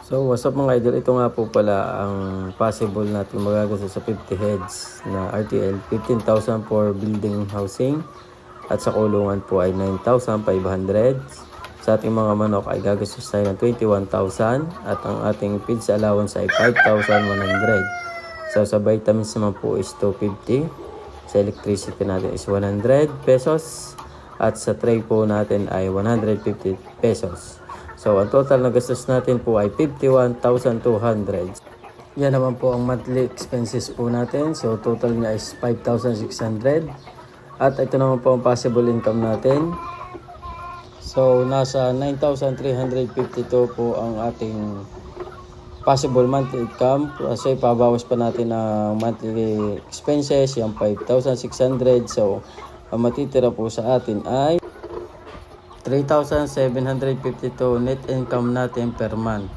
So what's up mga idol, ito nga po pala ang possible natin magagastos sa 50 heads na RTL. 15,000 for building housing at sa kulungan po ay 9,500. Sa ating mga manok ay gagastos tayo ng 21,000 at ang ating feeds allowance ay 5,100. So sa vitamins naman po is 250. Sa electricity natin is 100 pesos at sa tray po natin ay 150 pesos. So, ang total na gastos natin po ay 51,200. Yan naman po ang monthly expenses po natin. So, total niya is 5,600. At ito naman po ang possible income natin. So, nasa 9,352 po ang ating possible monthly income. Kasi pabawas pa natin ang monthly expenses, yung 5,600. So, ang matitira po sa atin ay 3,752 net income natin per month.